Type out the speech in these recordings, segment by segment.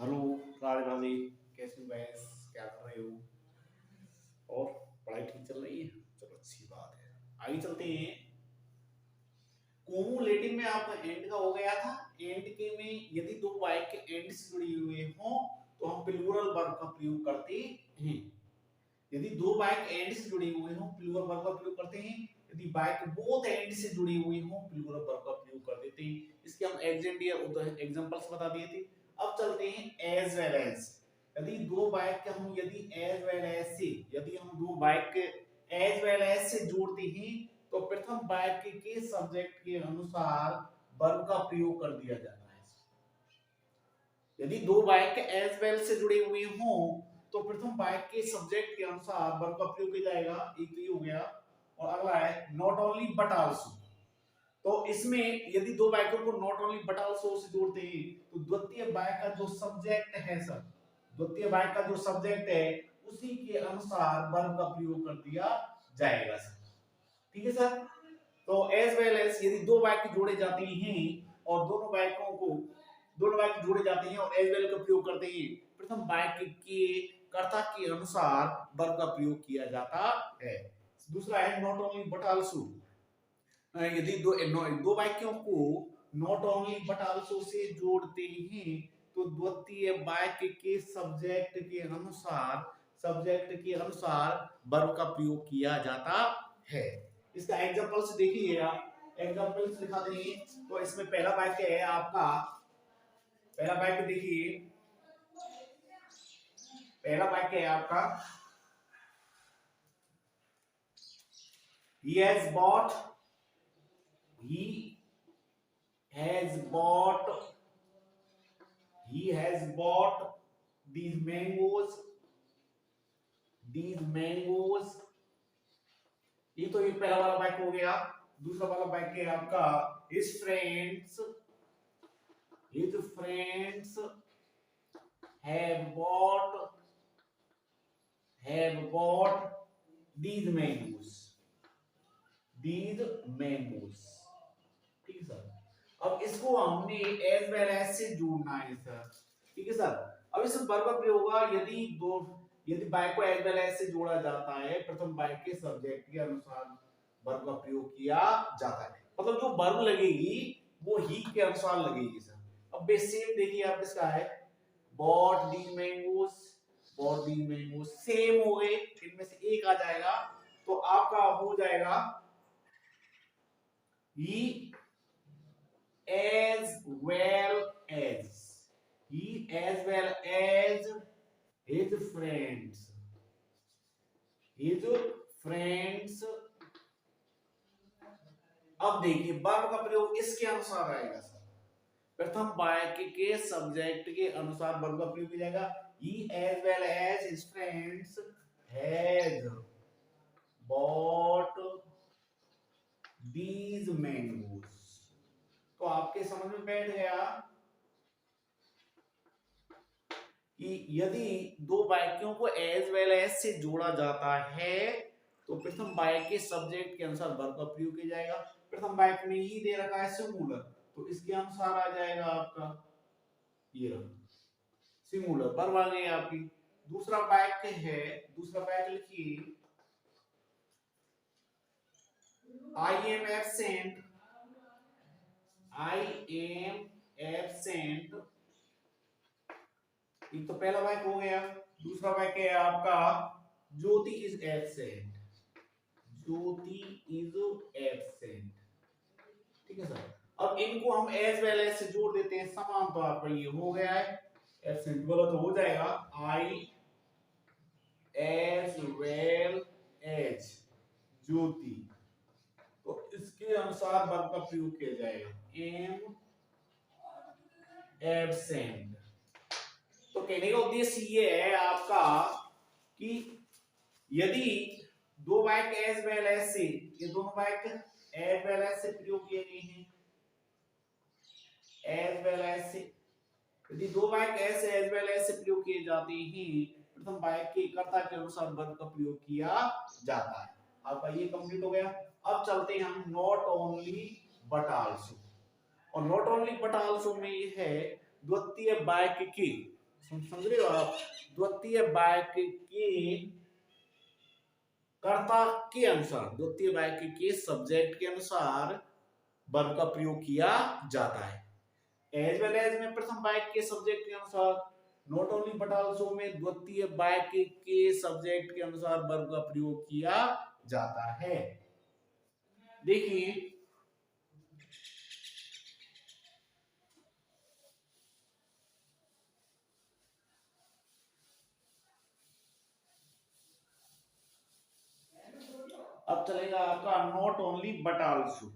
Hello, Radhe Radhe. कैसे हो gas? क्या कर रहे हो? और पढ़ाई ठीक चल रही है? चलो, अच्छी बात है। आगे चलते हैं। कोमुलेटिव में आपका एंड का हो गया था। एंड के में यदि दो वाक्य एंड से जुड़े हुए हों तो हम प्लूरल वर्ब का प्रयोग करते हैं। यदि दो वाक्य एंड से जुड़े हुए हों प्लूरल वर्ब का प्रयोग करते हैं। यदि वाक्य बोथ एंड से जुड़े हुए हों प्लूरल वर्ब का प्रयोग कर देते हैं। इसके हम एग्जांपल्स बता दिए थे। अब चलते हैं एज वेल एज। यदि दो वाक्य हम यदि एज वेल एज से यदि हम दो वाक्य एज वेल एज से जोड़ते हैं तो प्रथम वाक्य के सब्जेक्ट के अनुसार वर्ब का प्रयोग कर दिया जाता है। यदि दो वाक्य एज वेल से जुड़े हुए हों तो प्रथम वाक्य के सब्जेक्ट के अनुसार वर्ब का प्रयोग किया जाएगा। एक तो ये हो गया और अगला है नॉट ओनली बट आल्सो। तो इसमें यदि दो वाक्यों को not only but also say जोड़ते हैं तो द्वितीय वाक्य का जो सब्जेक्ट है सर, द्वितीय वाक्य का जो सब्जेक्ट है उसी के अनुसार वर्ब का प्रयोग कर दिया जाएगा सर। ठीक है सर। तो एज वेल एज यदि दो वाक्य जोड़े जाते हैं और दोनों वाक्य जोड़े जाते हैं और एज वेल का प्रयोग करते हैं प्रथम वाक्य के कर्ता के अनुसार वर्ब का प्रयोग किया जाता है। दूसरा है नॉट ओनली बट आल्सो। यदि दो वाक्यों को not only but also say जोड़ते हैं तो द्वितीय वाक्य के सब्जेक्ट के अनुसार वर्ब का प्रयोग किया जाता है। इसका एग्जांपल्स देखिए आप। एग्जांपल्स दिखाते हैं तो इसमें पहला वाक्य है आपका। पहला वाक्य देखिए। पहला वाक्य है आपका he has bought he has bought he has bought these mangoes। ये तो एक पहला वाला वाक्य हो गया। दूसरा वाला वाक्य है आपका his friends have bought these mangoes। ठीक है सर। अब इसको हमने एज वेल एज से जोड़ना है सर। ठीक है सर। अब इस वर्ब का प्रयोग होगा यदि वाक्य को एज वेल एज से जोड़ा जाता है प्रथम वाक्य के सब्जेक्ट के अनुसार वर्ब का प्रयोग किया जाता है। मतलब जो वर्ब लगेगी वो ही के अनुसार लगेगी सर। अब बेसिक देखिए आप इसका है bought these mangoes सेम हो गए। इनमें से एक आ जाएगा तो आपका हो जाएगा he as well as his friends। अब देखिए वर्ब का प्रयोग इसके अनुसार आएगा सर। प्रथम वाक्य के सब्जेक्ट के अनुसार वर्ब का प्रयोग किया जाएगा। he as well as his friends has bought these mangoes। तो आपके समझ में बैठ गया कि यदि दो वाक्यों को एज वेल एज से जोड़ा जाता है तो प्रथम वाक्य के सब्जेक्ट के अनुसार वर्ब का प्रयोग किया जाएगा। प्रथम वाक्य में ही दे रखा है सिंगुलर तो इसके अनुसार आ जाएगा आपका ये सिंगुलर वर्ब आ गई आपकी। दूसरा वाक्य लिखिए I am absent एक तो पहला वाक्य हो गया। दूसरा वाक्य है आपका ज्योति इज एब्सेंट। ठीक है सर। अब इनको हम एज वेल एज से जोड़ देते हैं समान तो आपका ये हो गया है एब्सेंट बोला तो हो जाएगा आई एज वेल एज ज्योति। तो इसके अनुसार वर्ब का प्रयोग किया जाएगा एम एब्सेंट। तो कहने का उद्देश्य ये है आपका कि यदि दो वाक्य एज वेल एज से ये दोनों वाक्य एज वेल एज से प्रयोग किए गए हैं एज वेल एज से यदि दो वाक्य ऐसे एज वेल एज से प्रयोग किए जाते हैं प्रथम वाक्य के कर्ता के अनुसार वर्ब का प्रयोग किया जाता है। आपका ये कंप्लीट हो गया। अब चलते हैं हम नॉट ओनली बट आल्सो। और नॉट ओनली बट आल्सो में ये है द्वितीय वाक्य के समझ रहे हो आप, द्वितीय वाक्य के कर्ता के अनुसार, द्वितीय वाक्य के सब्जेक्ट के अनुसार वर्ब का प्रयोग किया जाता है। एज वेल एज में प्रथम वाक्य के सब्जेक्ट के अनुसार, नॉट ओनली बट आल्सो में द्वितीय वाक्य के सब्जेक्ट के अनुसार वर्ब का प्रयोग किया जाता है। देखिए अब चलेगा आपका नॉट ओनली बट आल्सो।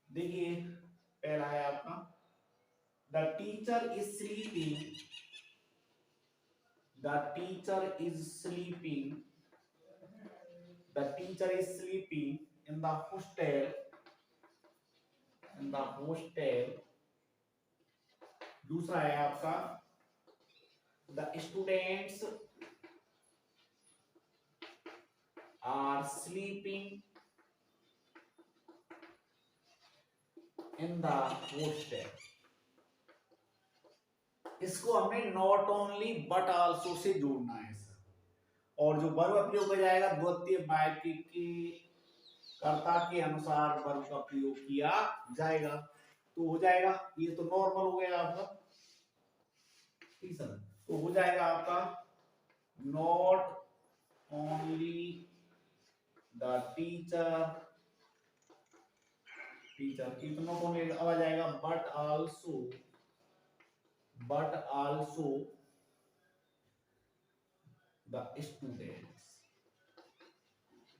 देखिए पहला है आपका the teacher is sleeping, the teacher is sleeping, the teacher is sleeping in the hostel, in the hostel. दूसरा है आपका the students are sleeping in the hostel. इसको हमें not only but also say जोड़ना है सर, और जो verb प्रयोग किया जाएगा द्वितीय वाक्य के कर्ता के अनुसार वर्ब का प्रयोग किया जाएगा, तो हो जाएगा ये तो नॉर्मल हो गया आपका, ठीक सर। तो हो जाएगा आपका not only the teacher, teacher की तो नॉट ओनली अब आ जाएगा but also, but also the students,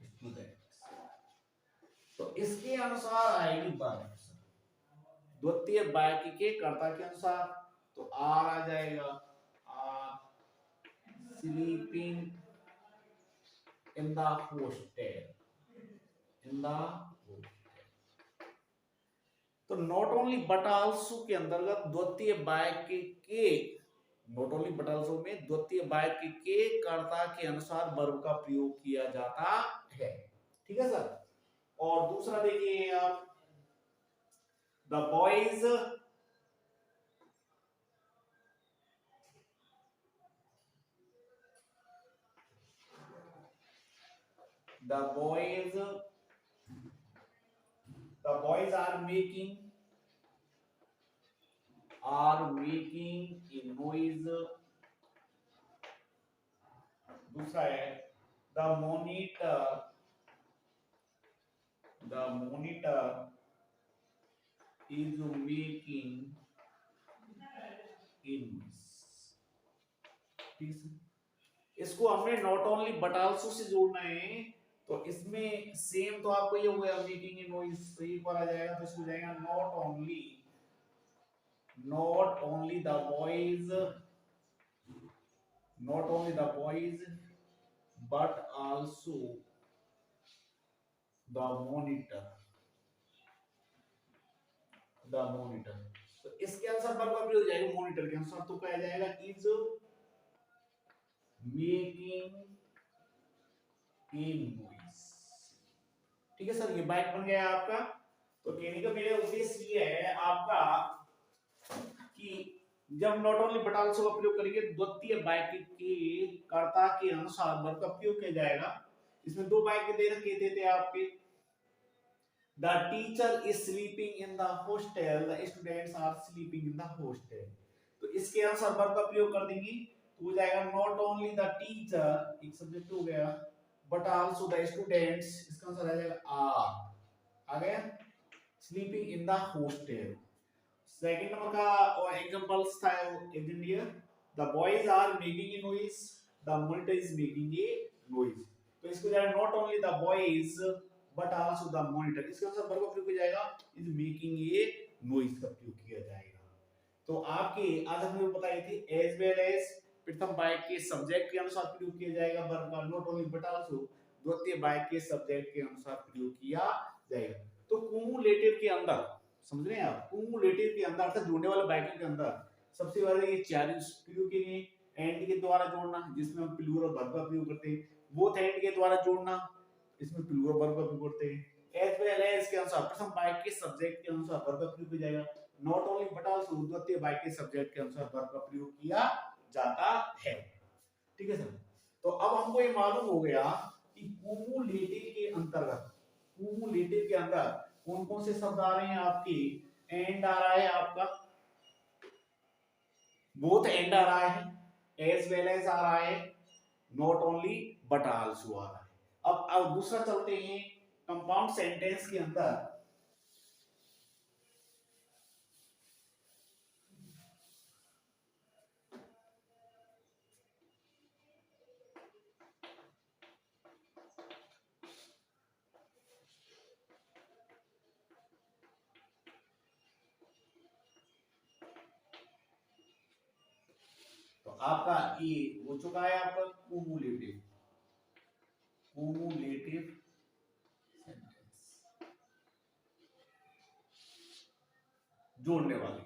students. तो इसके अनुसार आएगी वर्ब द्वितीय वाक्य के कर्ता के अनुसार, तो आर आ जाएगा, are sleeping in the hostel, in the hostel. तो नॉट ओनली बट आल्सो के अंतर्गत द्वितीय वाक्य के, नॉट ओनली बट आल्सो में द्वितीय वाक्य के कर्ता के अनुसार वर्ब का प्रयोग किया जाता है, ठीक है सर। और दूसरा देखिए आप the boys, the boys, the boys are making a noise। दूसरा है the monitor, the monitor is making a noise, ठीक है। इसको हमने not only but also say जोड़ना है, तो इसमें सेम तो आपको ये हो गया मेकिंग ए नॉइज, तो एक बार आ जाएगा, तो इसको जाएगा not only, not only the boys, not only the boys but also the monitor, the monitor। तो इसके आंसर पर प्रयोग हो जाएगा मॉनिटर के आंसर, तो क्या जाएगा इज मेकिंग ए नॉइज, ठीक है सर। ये बाइक बन गया आपका। तो कहने का मेरा उद्देश्य ये है आपका कि जब नॉट ओनली बट आल्सो का प्रयोग करेंगे द्वितीय वाक्य के कर्ता के अनुसार वर्ब का प्रयोग किया जाएगा। इसमें दो वाक्य दे रखे थे आपके, the teacher is sleeping in the hostel, the students are sleeping in the hostel. तो इसके अनुसार वर्ब का प्रयोग कर देंगे, तो हो जाएगा नॉट ओनली द टीचर, एक सब्जेक्ट हो गया, बट आल्सो द स्टूडेंट्स, इसका आंसर आ जाएगा आर, आ गया, sleeping in the hostel. Second number का और एग्जांपल्स था India, the boys are making a noise, the monitor is making a noise. तो इसको जाएगा not only the boys but also the monitor, इसके अनुसार वर्ब का प्रयोग किया जाएगा इज मेकिंग ए नॉइज का प्रयोग किया जाएगा। तो आपके आज हमने बताई थी एज वेल एज प्रथम वाक्य के सब्जेक्ट के अनुसार प्रयोग किया जाएगा वर्ब का, नॉट ओनली बट आल्सो द्वितीय वाक्य के सब्जेक्ट के अनुसार प्रयोग किया जाएगा। तो क्युमुलेटिव के अंदर समझ रहे हैं आप, क्युमुलेटिव के अंदर अर्थात जोड़ने वाले वाक्यों के अंदर सबसे पहले ये चार प्रयोग किए गए, एंड के द्वारा जोड़ना जिसमें हम प्लूरल वर्ब का प्रयोग करते हैं, बोथ एंड के द्वारा जोड़ना, इसमें प्लूरल वर्ब का प्रयोग करते हैं। एज वेल एज के अनुसार प्रथम वाक्य के सब्जेक्ट के अनुसार वर्ब का प्रयोग किया जाएगा। नॉट ओनली बट आल्सो द्वितीय वाक्य के सब्जेक्ट के अनुसार वर्ब का प्रयोग किया जाता है। ठीक है सर। तो अब हमको ये मालूम हो गया कि कुमुलेटिव के अंतर्गत, कुमुलेटिव के अंदर कौन कौन से शब्द आ रहे हैं आपके। एंड आ रहा है आपका, बोथ एंड आ रहा है, एज वेल एज आ रहा है, नॉट ओनली बट आल्सो आ रहा है। अब दूसरा चलते हैं कंपाउंड सेंटेंस के अंदर। तो आपका ये हो चुका है आपका कुमुलेटिव, कुमुलेटिव सेंटेंस, जोड़ने वाले,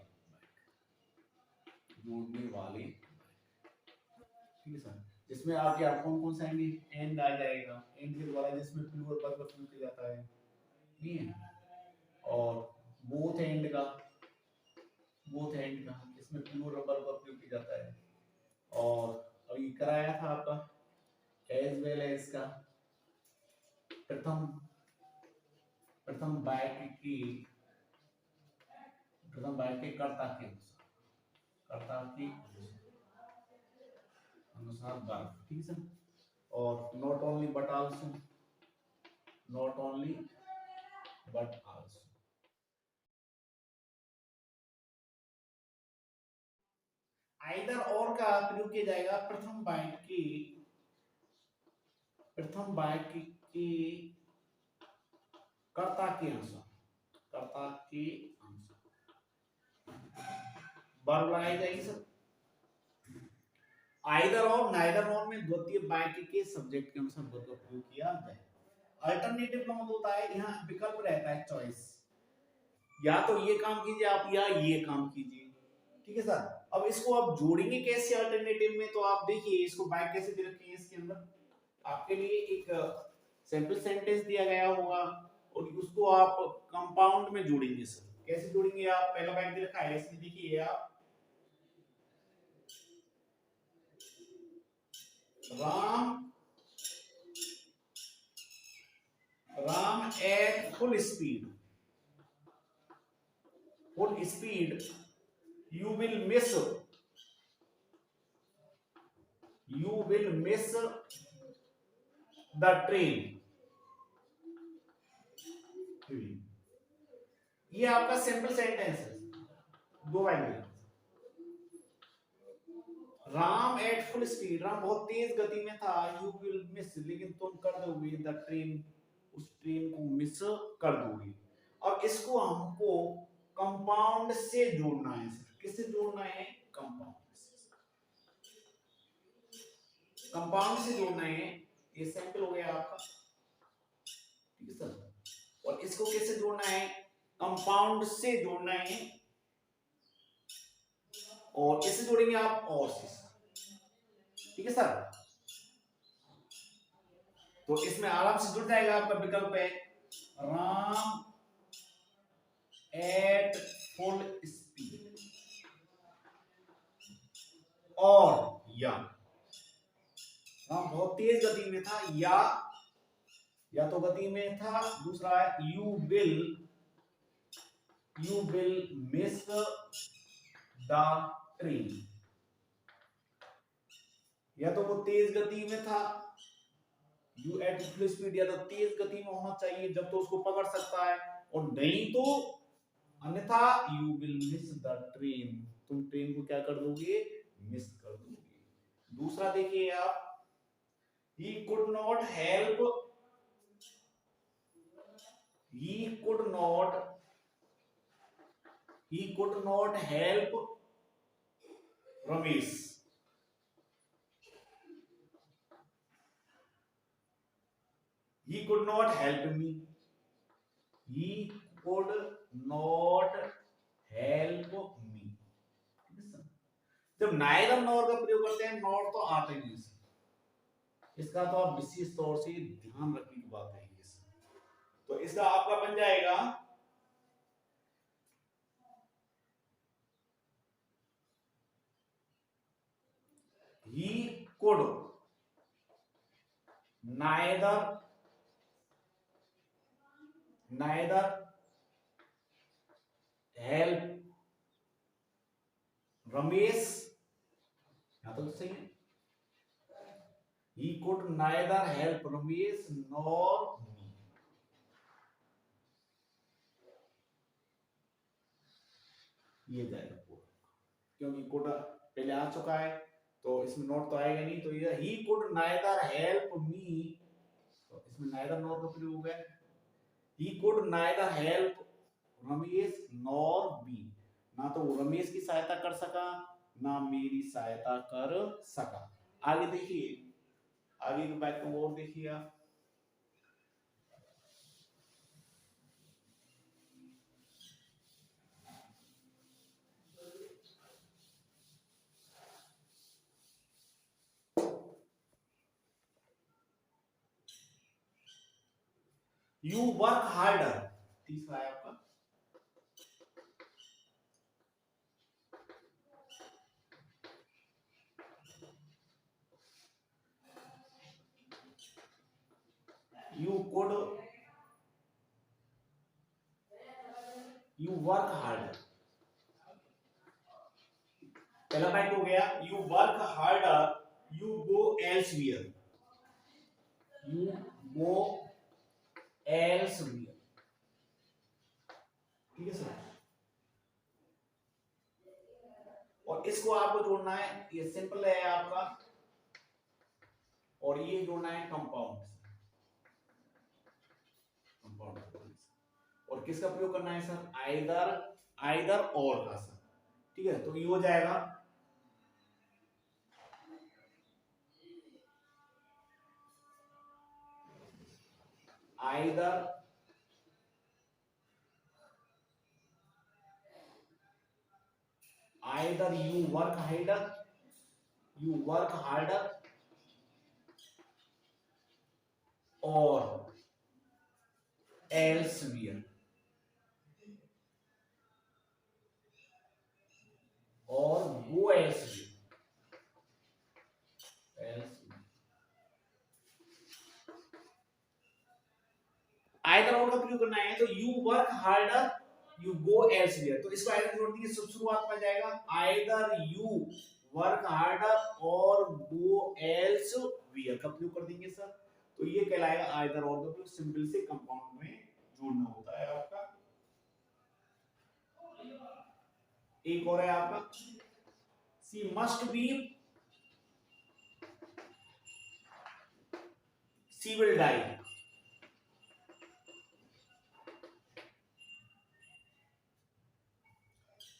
जोड़ने वाले। ठीक है सर। इसमें आपके आप कौन कौन सा एंड आ जाएगा, एंड के द्वारा जिसमें प्लूरल वर्ब का प्रयोग किया जाता है, नहीं है। और बोथ एंड का, बोथ एंड का इसमें प्लूरल वर्ब का प्रयोग किया जाता है। और अभी कराया था आपका एज वेल एज का प्रथम, प्रथम वाक्य की, प्रथम वाक्य के कर्ता के अनुसार, कर्ता के अनुसार वर्ब। ठीक है सर। और not only but also, not only but also. Either और का प्रयोग किया जाएगा प्रथम वाक्य की, प्रथम वाक्य की कर्ता के अनुसार, कर्ता के अनुसार वर्ब लगाई जाएगी सर। आइदर और नाइदर और में द्वितीय वाक्य के सब्जेक्ट के अनुसार वर्ब का प्रयोग किया जाए। अल्टरनेटिव का मतलब होता है यहाँ विकल्प रहता है, चॉइस, या तो ये काम कीजिए आप या ये काम कीजिए। ठीक है सर। अब इसको आप जोड़ेंगे कैसे अल्टरनेटिव में, तो आप देखिए इसको वाक्य कैसे दे रखे हैं। इसके अंदर आपके लिए एक सैंपल सेंटेंस दिया गया होगा और उसको आप कंपाउंड में जोड़ेंगे सर। कैसे जोड़ेंगे आप, पहला वाक्य दे रखा है इसमें, देखिए आप Ram, Ram at full speed, full speed you will miss, you will miss the train। ये आपका सिंपल सेंटेंस है, दो वाक्य। Ram at full speed, Ram बहुत तेज गति में था, यू विल मिस लेकिन तुम कर दोगे द ट्रेन, उस ट्रेन को मिस कर दोगे। और इसको हमको कंपाउंड से जोड़ना है सर। किससे जोड़ना है, कंपाउंड से, कंपाउंड से जोड़ना है। ये सैंपल हो गया आपका। ठीक है सर। और इसको कैसे जोड़ना है, कंपाउंड से जोड़ना है, और इससे जोड़ेंगे आप और से। ठीक है सर। तो इसमें आराम से जुड़ जाएगा आपका विकल्प है राम एट फुल स्पीड, और या राम बहुत तेज गति में था, या तो गति में था। दूसरा है you will miss the train, या तो वो तेज गति में था, यू एट फुल स्पीड, या तो तेज गति में होना चाहिए जब तो उसको पकड़ सकता है, और नहीं तो अन्यथा you will miss the train, तुम ट्रेन को क्या कर दोगे, मिस कर दोगे। दूसरा देखिए आप, he could not help, he could not help Ramesh, he could not help me, he could not help me। जब नाइदर नॉर का प्रयोग करते हैं, नॉर तो आता ही नहीं, इसका तो आप विशेष तौर से ध्यान रखने की बात है। तो इसका आपका बन जाएगा he could neither help Ramesh, यहां तो सही है, he could neither help Ramesh nor me, ये जाएगा पूरा, क्योंकि could पहले आ चुका है तो इसमें नॉट तो आएगा नहीं, तो ये he could neither help me, तो इसमें neither nor का प्रयोग है, he could neither help Ramesh nor me, ना तो वो रमेश की सहायता कर सका ना मेरी सहायता कर सका। आगे देखिए, आगे के वाक्य को और देखिए आप, यू वर्क हार्डर, तीसरा है आपका, you could, you work harder, पहला पॉइंट हो गया, you work harder you go elsewhere, you go elsewhere, ठीक है सर। और इसको आपको जोड़ना है, ये सिंपल है आपका, और ये जोड़ना है कंपाउंड, कंपाउंड, और किसका प्रयोग करना है सर, आइदर, आइदर और का सर, ठीक है। तो ये हो जाएगा either either you work harder or elsewhere, or go elsewhere, either और का प्रयोग करना है, तो you work harder you go elsewhere, तो इसको either जोड़ देंगे, शुरुआत में जाएगा either you work harder or go elsewhere का प्रयोग कर देंगे सर, तो ये कहलाएगा either और का प्रयोग, सिंपल से कंपाउंड में जोड़ना होता है आपका। एक और है आपका, she must be, she will die,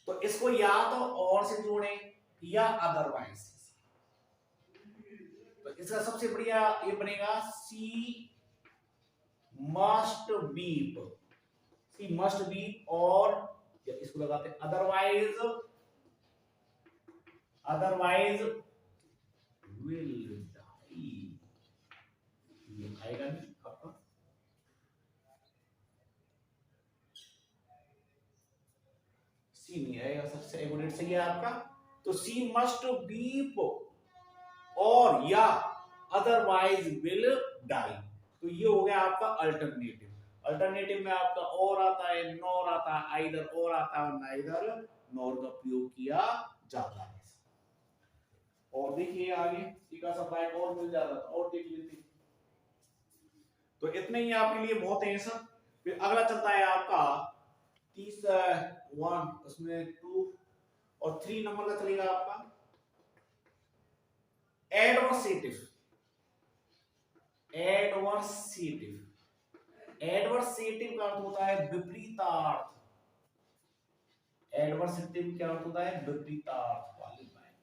तो इसको या तो और से जोड़ें या अदरवाइज, तो इसका सबसे बढ़िया ये बनेगा सी मस्ट बीप, सी मस्ट बीप, और इसको लगाते हैं अदरवाइज, अदरवाइज विल डाई, ये आएगा नहीं आपका, सी नहीं आएगा, सबसे एगोनेट सही है आपका, तो सी मस्ट बीप और या अदरवाइज विल डाई, तो ये हो गया आपका अल्टरनेटिव। अल्टरनेटिव में आपका और आता है, नॉर आता है, आइदर और आता है, नाइदर नॉर का प्रयोग किया जाता है। और देखिए आगे टीका सा बाइक और मिल जाता है, और देख लेते हैं, तो इतने ही आपके लिए बहुत है सब। फिर अगला चलता है आपका 1 उसमें 2 और 3 नंबर का चलेगा आपका एडवर्सेटिव, एडवर्सेटिव, एडवर्सेटिव का अर्थ होता है विपरीतार्थ, एडवर्सेटिव क्या अर्थ होता है, विपरीतार्थ वाले बाइक,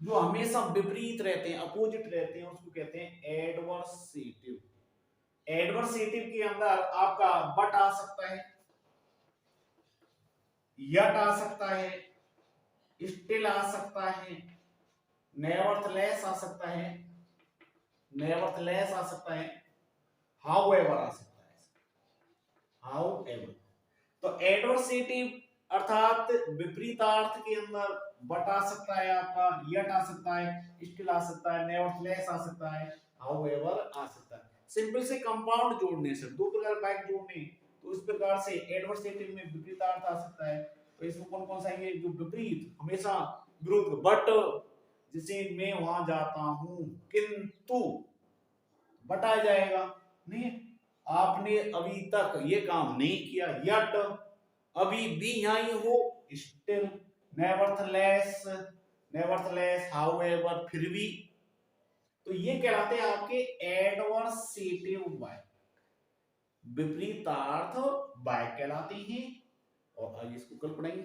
जो हमेशा विपरीत रहते हैं, अपोजिट रहते हैं, उसको कहते हैं एडवर्सेटिव। एडवर्सेटिव के अंदर आपका बट आ सकता है, यट आ सकता है, स्टिल आ सकता है, नेवरथलेस आ सकता है, नेवरथलेस आ सकता है, हाउएवर आ सकता है, हाउएवर। तो एडवर्सेटिव अर्थात विपरीतार्थ के अंदर बट आ सकता है, आपका यट आ सकता है, स्टिल आ सकता है, नेवरथलेस आ सकता है, हाउएवर आ सकता है। सिंपल से कंपाउंड जोड़ने से, दो प्रकार बाइक जोड़ने, तो इस प्रकार से एडवर्सेटिव में विपरीतार्थ आ सकता है। तो इसमें कौन कौन सा है, जो विपरीत हमेशा विरुद्ध, बट जैसे मैं वहां जाता हूं किंतु बट आ जाएगा, नहीं आपने अभी तक ये काम नहीं किया, यट अभी भी यहां हो, स्टिल, नेवरथलेस, नेवरथलेस, हाउएवर फिर भी। तो ये कहलाते हैं आपके एडवर्सेटिव बाइक, विपरीतार्थ बाइक कहलाती हैं। और आइए इसको कल पढ़ेंगे।